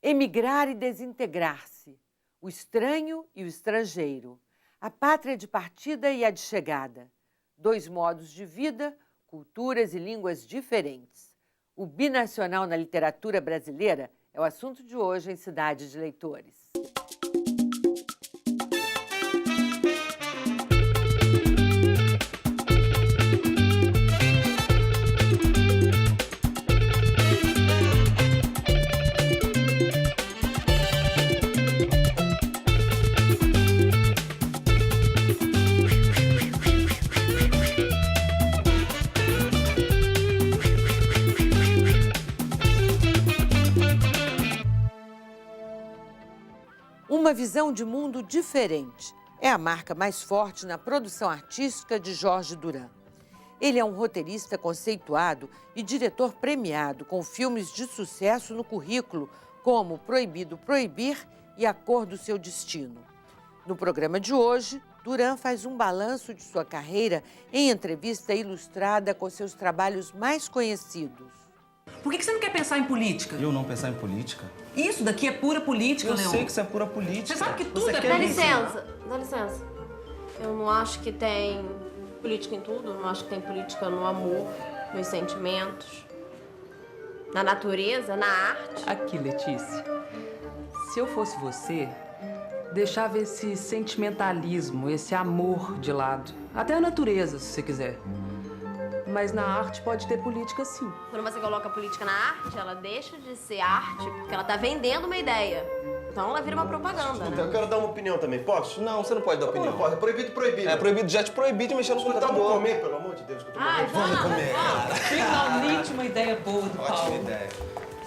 Emigrar e desintegrar-se, o estranho e o estrangeiro, a pátria de partida e a de chegada, dois modos de vida, culturas e línguas diferentes. O binacional na literatura brasileira é o assunto de hoje em Cidade de Leitores. Uma visão de mundo diferente é a marca mais forte na produção artística de Jorge Duran. Ele é um roteirista conceituado e diretor premiado com filmes de sucesso no currículo, como Proibido Proibir e A Cor do Seu Destino. No programa de hoje, Duran faz um balanço de sua carreira em entrevista ilustrada com seus trabalhos mais conhecidos. Por que você não quer pensar em política? Eu não pensar em política? Isso daqui é pura política, Eu Leon. sei que isso é pura política. Você sabe que tudo é Dá política. dá licença. Eu não acho que tem política em tudo. Eu não acho que tem política no amor, nos sentimentos, na natureza, na arte. Aqui, Letícia, se eu fosse você, deixava esse sentimentalismo, esse amor de lado. Até a natureza, se você quiser. Mas na arte pode ter política, sim. Quando você coloca a política na arte, ela deixa de ser arte porque ela tá vendendo uma ideia. Então ela vira uma propaganda, Então, né? eu quero dar uma opinião também, posso? Não, você não pode dar opinião. Não pode, é proibido, proibido. É proibido, já te proibi de mexer no Vamos computador. comer, pelo amor de Deus, que eu tô Ai, morrendo de fome. vamos! Finalmente uma ideia boa do Ótima Paulo. ideia.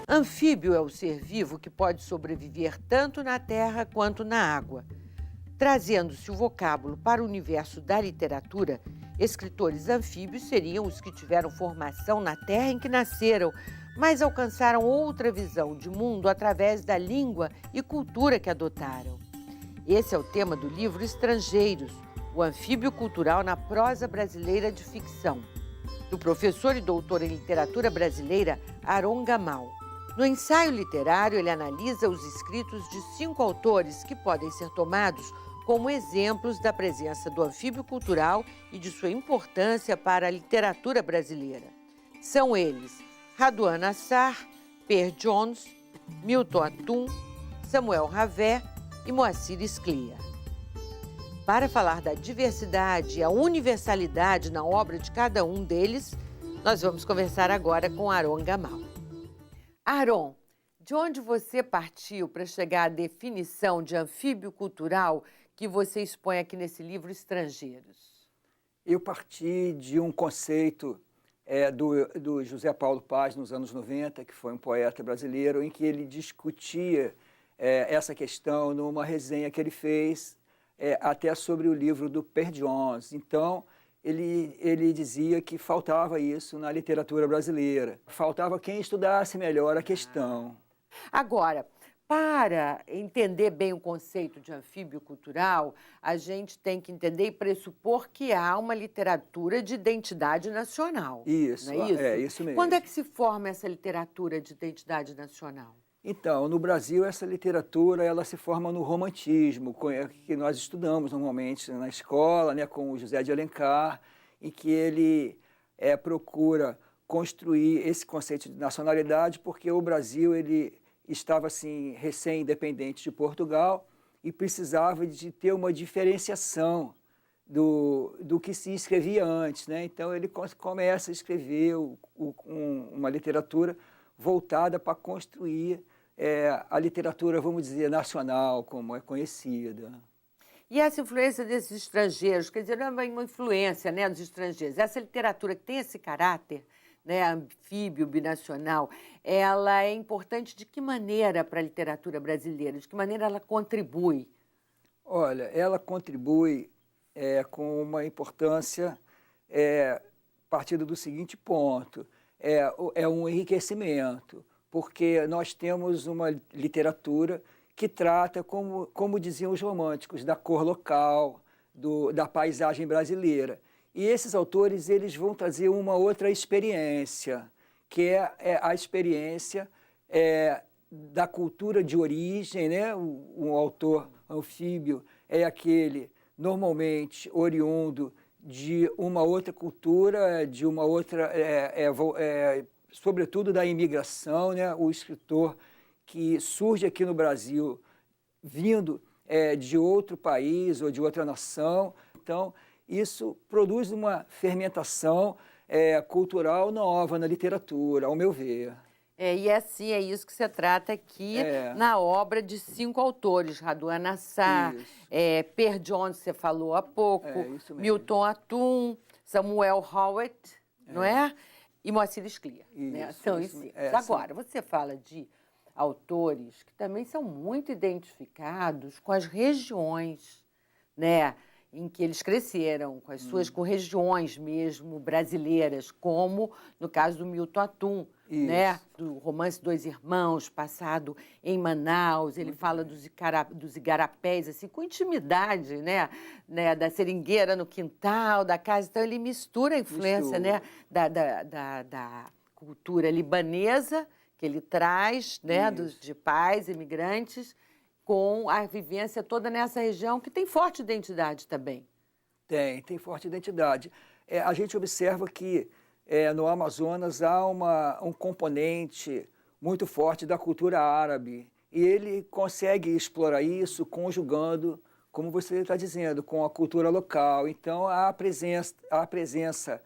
Anfíbio é o ser vivo que pode sobreviver tanto na terra quanto na água. Trazendo-se o vocábulo para o universo da literatura, escritores anfíbios seriam os que tiveram formação na terra em que nasceram, mas alcançaram outra visão de mundo através da língua e cultura que adotaram. Esse é o tema do livro Estrangeiros, o anfíbio cultural na prosa brasileira de ficção, do professor e doutor em literatura brasileira Aron Gamal. No ensaio literário, ele analisa os escritos de 5 autores que podem ser tomados como exemplos da presença do anfíbio cultural e de sua importância para a literatura brasileira. São eles Raduan Assar, Per Jones, Milton Atum, Samuel Ravet e Moacir Scliar. Para falar da diversidade e a universalidade na obra de cada um deles, nós vamos conversar agora com Aron Gamal. Aron, de onde você partiu para chegar à definição de anfíbio cultural que você expõe aqui nesse livro Estrangeiros? Eu parti de um conceito do José Paulo Paz, nos anos 90, que foi um poeta brasileiro, em que ele discutia essa questão numa resenha que ele fez até sobre o livro do Per Jones. Então, ele dizia que faltava isso na literatura brasileira. Faltava quem estudasse melhor a questão. Agora, para entender bem o conceito de anfíbio cultural, a gente tem que entender e pressupor que há uma literatura de identidade nacional. Isso, não é isso? é isso mesmo. Quando é que se forma essa literatura de identidade nacional? Então, no Brasil, essa literatura ela se forma no romantismo, que nós estudamos normalmente na escola, né, com o José de Alencar, em que ele procura construir esse conceito de nacionalidade, porque o Brasil ele estava assim, recém-independente de Portugal e precisava de ter uma diferenciação do que se escrevia antes, né? Então, ele começa a escrever uma literatura voltada para construir a literatura, vamos dizer, nacional, como é conhecida. E essa influência desses estrangeiros, quer dizer, não é uma influência, né, dos estrangeiros, essa literatura que tem esse caráter, né, anfíbio, binacional, ela é importante de que maneira para a literatura brasileira? De que maneira ela contribui? Olha, ela contribui com uma importância partindo do seguinte ponto, é um enriquecimento, porque nós temos uma literatura que trata, como diziam os românticos, da cor local, da paisagem brasileira. E esses autores eles vão trazer uma outra experiência, que é a experiência da cultura de origem, né? Um autor anfíbio é aquele, normalmente, oriundo de uma outra cultura, de uma outra, sobretudo da imigração, né? O escritor que surge aqui no Brasil vindo de outro país ou de outra nação. Então, isso produz uma fermentação cultural nova na literatura, ao meu ver. E assim, é isso que você trata aqui na obra de 5 autores, Raduan Nassar, Per Jones, você falou há pouco, Isso mesmo. Milton Atum, Samuel Howett, não é? E Moacir Sclia. Né? São isso, esses. sim. Agora, você fala de autores que também são muito identificados com as regiões, né? Em que eles cresceram, com as suas com regiões mesmo brasileiras, como no caso do Milton Atum, né? Do romance Dois Irmãos, passado em Manaus. Ele fala dos igarapés, assim, com intimidade, né? Da seringueira no quintal, da casa. Então, ele mistura a influência né? da cultura libanesa, que ele traz, né? De pais imigrantes, com a vivência toda nessa região, que tem forte identidade também. Tem forte identidade. A gente observa que no Amazonas há um componente muito forte da cultura árabe, e ele consegue explorar isso conjugando, como você está dizendo, com a cultura local. Então, a presença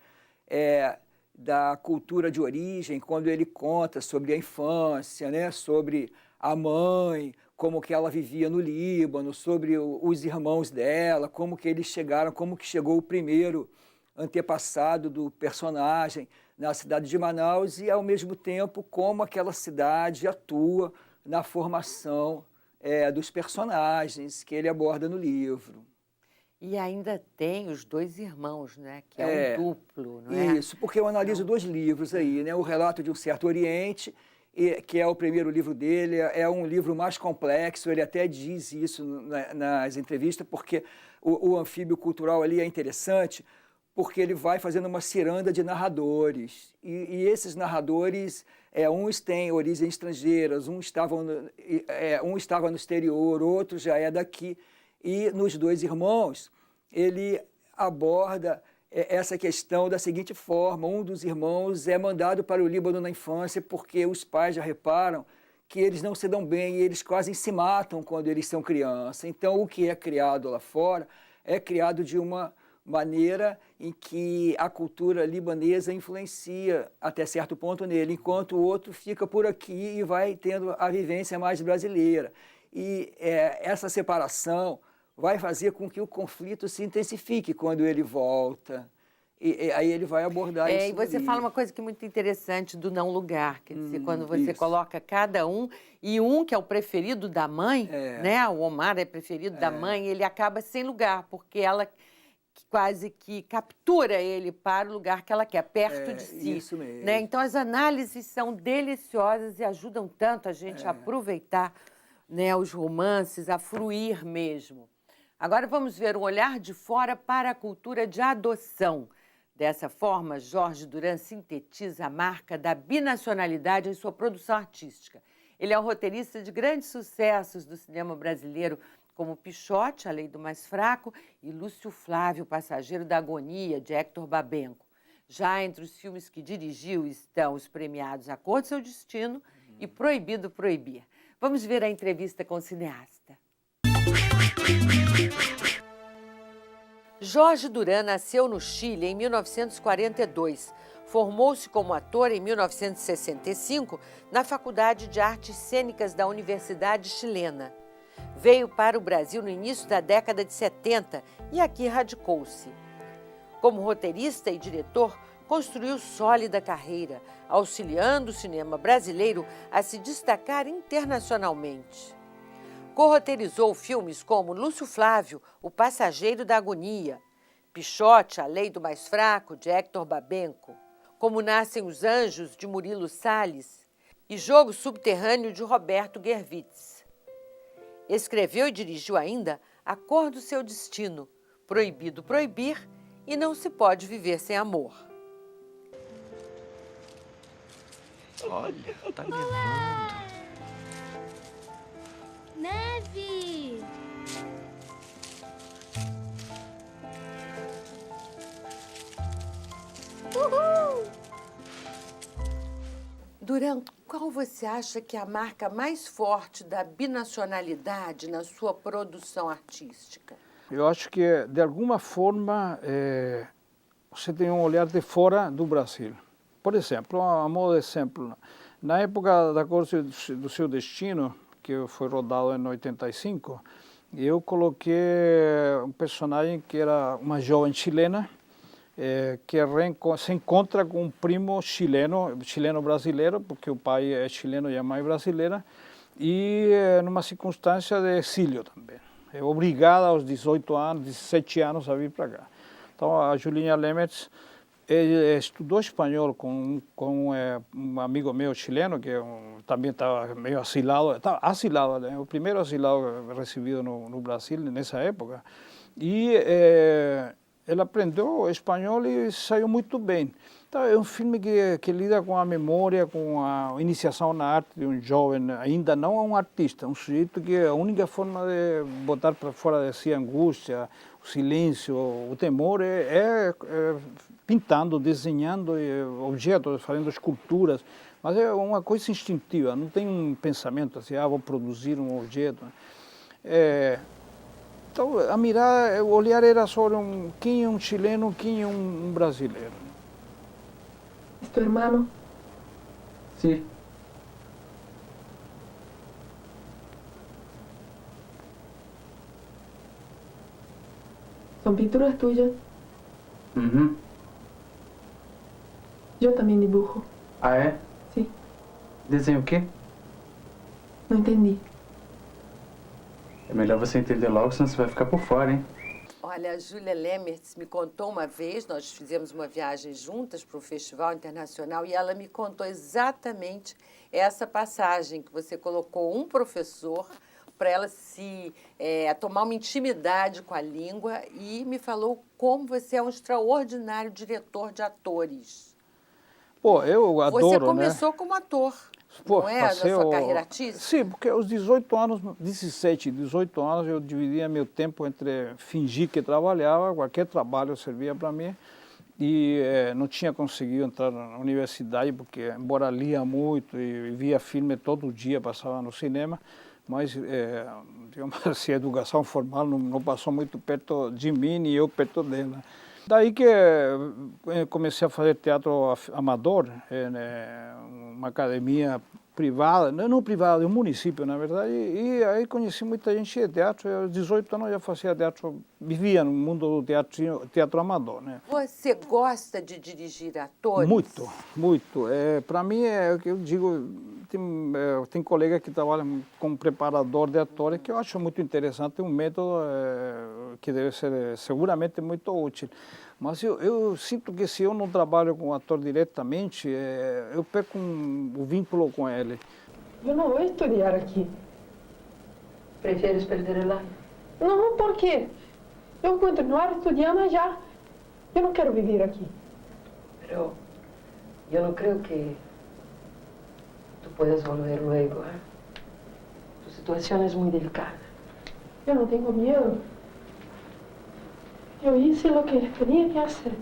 da cultura de origem, quando ele conta sobre a infância, né, sobre a mãe, como que ela vivia no Líbano, sobre os irmãos dela, como que eles chegaram, como que chegou o primeiro antepassado do personagem na cidade de Manaus e, ao mesmo tempo, como aquela cidade atua na formação dos personagens que ele aborda no livro. E ainda tem os Dois Irmãos, né? Que é um duplo, não é? Isso, porque eu analiso 2 livros aí, né? O Relato de um Certo Oriente, que é o primeiro livro dele, é um livro mais complexo, ele até diz isso nas entrevistas, porque o anfíbio cultural ali é interessante, porque ele vai fazendo uma ciranda de narradores, e esses narradores, uns têm origens estrangeiras, um estava no exterior, outro já é daqui, e nos Dois Irmãos, ele aborda essa questão da seguinte forma: um dos irmãos é mandado para o Líbano na infância porque os pais já reparam que eles não se dão bem e eles quase se matam quando eles são crianças. Então, o que é criado lá fora é criado de uma maneira em que a cultura libanesa influencia até certo ponto nele, enquanto o outro fica por aqui e vai tendo a vivência mais brasileira. E essa separação vai fazer com que o conflito se intensifique quando ele volta. E aí ele vai abordar isso. E você ali. fala uma coisa que é muito interessante do não lugar, quer dizer, quando você coloca cada um, e um que é o preferido da mãe, né? O Omar é preferido da mãe, ele acaba sem lugar, porque ela quase que captura ele para o lugar que ela quer, perto de si. Isso mesmo. Né? Então, as análises são deliciosas e ajudam tanto a gente a aproveitar, né, os romances, a fruir mesmo. Agora vamos ver um olhar de fora para a cultura de adoção. Dessa forma, Jorge Duran sintetiza a marca da binacionalidade em sua produção artística. Ele é o roteirista de grandes sucessos do cinema brasileiro, como Pichote, A Lei do Mais Fraco, e Lúcio Flávio, Passageiro da Agonia, de Hector Babenco. Já entre os filmes que dirigiu estão os premiados A Cor do Seu Destino e Proibido Proibir. Vamos ver a entrevista com o cineasta. Jorge Duran nasceu no Chile em 1942. Formou-se como ator em 1965 na Faculdade de Artes Cênicas da Universidade Chilena. Veio para o Brasil no início da década de 70 e aqui radicou-se. Como roteirista e diretor, construiu sólida carreira, auxiliando o cinema brasileiro a se destacar internacionalmente. Corroteirizou filmes como Lúcio Flávio, O Passageiro da Agonia, Pichote, A Lei do Mais Fraco, de Hector Babenco, Como Nascem os Anjos, de Murilo Salles, e Jogo Subterrâneo, de Roberto Gervitz. Escreveu e dirigiu ainda A Cor do Seu Destino, Proibido Proibir e Não Se Pode Viver Sem Amor. Olha, tá levando. Duran, qual você acha que é a marca mais forte da binacionalidade na sua produção artística? Eu acho que, de alguma forma, você tem um olhar de fora do Brasil. Por exemplo, a modo de exemplo, na época da Cor do Seu Destino, que foi rodado em 85, eu coloquei um personagem que era uma jovem chilena, que se encontra com um primo chileno-brasileiro, porque o pai é chileno e a mãe brasileira, e numa circunstância de exílio também. É obrigada aos 18 anos, 17 anos a vir para cá. Então a Julinha Lemertz estudou espanhol com um amigo meu chileno, que também estava meio asilado, né? O primeiro asilado recebido no Brasil nessa época. E ela aprendeu espanhol e saiu muito bem. Então, é um filme que lida com a memória, com a iniciação na arte de um jovem, ainda não é um artista, um sujeito que a única forma de botar para fora de si a angústia, o silêncio, o temor, é pintando, desenhando objetos, fazendo esculturas. Mas é uma coisa instintiva, não tem um pensamento assim, vou produzir um objeto. Então, a mirada, o olhar era sobre quem é um chileno, quem é um brasileiro. ¿Es tu hermano? Sí. ¿Son pinturas tuyas? Uhum. Yo también dibujo. Ah, é? Sí. Desenho o quê? No entendí. É melhor você entender logo, senão você vai ficar por fora, hein? Olha, a Júlia Lemertz me contou uma vez, nós fizemos uma viagem juntas para um festival internacional e ela me contou exatamente essa passagem que você colocou um professor para ela tomar uma intimidade com a língua e me falou como você é um extraordinário diretor de atores. Pô, eu adoro, você começou como ator, Pô, não é? Na sua carreira artística? Sim, porque aos 18 anos, 17, 18 anos, eu dividia meu tempo entre fingir que trabalhava, qualquer trabalho servia para mim, e não tinha conseguido entrar na universidade, porque embora lia muito e via filme todo dia, passava no cinema, mas digamos assim, a educação formal não passou muito perto de mim e eu perto dela. Daí que comecei a fazer teatro amador, uma academia privada, não privada, de um município, na verdade, e aí conheci muita gente de teatro. Aos 18 anos eu já fazia teatro, vivia no mundo do teatro amador, né? Você gosta de dirigir atores? Muito, muito. Para mim, é o que eu digo, tem colegas que trabalham como preparador de atores, que eu acho muito interessante, um método que deve ser seguramente muito útil. Mas eu sinto que se eu não trabalho com o ator diretamente, eu perco o vínculo com ele. Yo no voy a estudiar aquí. ¿Prefieres perder el año? No, ¿por qué? Yo voy a continuar estudiando allá. Yo no quiero vivir aquí. Pero yo no creo que tú puedas volver luego, ¿eh? Tu situación es muy delicada. Yo no tengo miedo. Yo hice lo que tenía que hacer.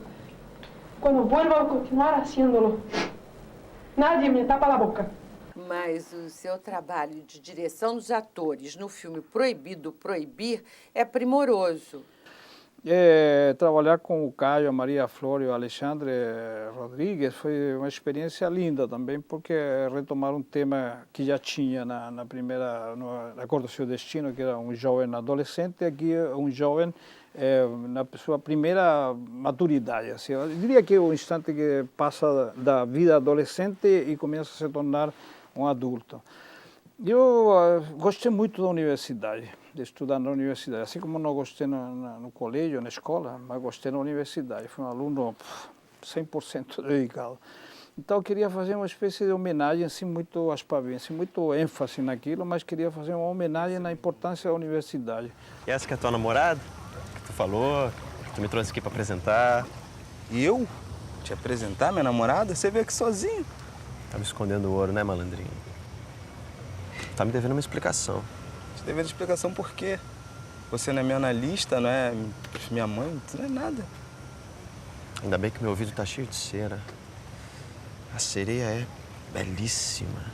Cuando vuelva a continuar haciéndolo, nadie me tapa la boca. Mas o seu trabalho de direção dos atores no filme Proibido Proibir é primoroso. Trabalhar com o Caio, a Maria Flor e o Alexandre Rodrigues foi uma experiência linda também, porque retomaram um tema que já tinha na primeira, na Cor do Seu Destino, que era um jovem adolescente, aqui um jovem na sua primeira maturidade. Assim, eu diria que é o instante que passa da vida adolescente e começa a se tornar um adulto. Eu gostei muito da universidade, de estudar na universidade, assim como não gostei no colégio, na escola, mas gostei na universidade. Fui um aluno 100% dedicado. Então eu queria fazer uma espécie de homenagem, assim, muito aspaviense, assim, muito ênfase naquilo, mas queria fazer uma homenagem na importância da universidade. E essa que é a tua namorada? Que tu falou, que tu me trouxe aqui pra apresentar. E eu? Te apresentar, minha namorada? Você veio aqui sozinho. Tá me escondendo o ouro, né, malandrinho? Tá me devendo uma explicação. Te devendo explicação por quê? Você não é minha analista, não é minha mãe, não é nada. Ainda bem que meu ouvido tá cheio de cera. A sereia é Belíssima.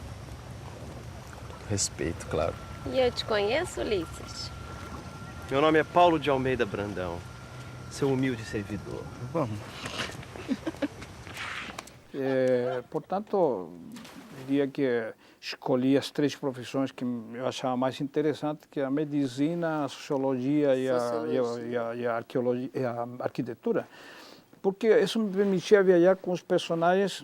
Respeito, claro. E eu te conheço, Ulisses? Meu nome é Paulo de Almeida Brandão. Seu humilde servidor. Vamos. Portanto, diria que escolhi as 3 profissões que eu achava mais interessantes, que é a medicina, a sociologia e a arqueologia, e a arquitetura, porque isso me permitia viajar com os personagens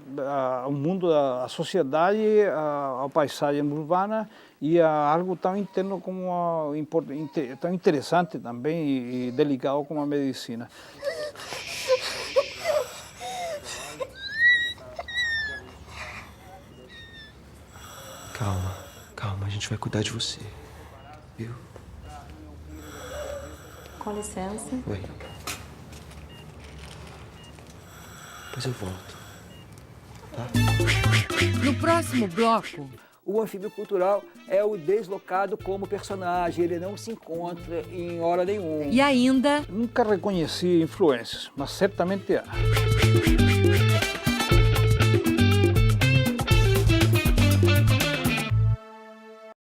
ao mundo da sociedade, à paisagem urbana e a algo tão interno como tão interessante também e delicado como a medicina. Calma, calma, a gente vai cuidar de você. Viu? Com licença. Oi. Depois eu volto. Tá? No próximo bloco, O anfíbio cultural é o deslocado como personagem, ele não se encontra em hora nenhuma. e ainda Nunca reconheci influências, mas certamente há.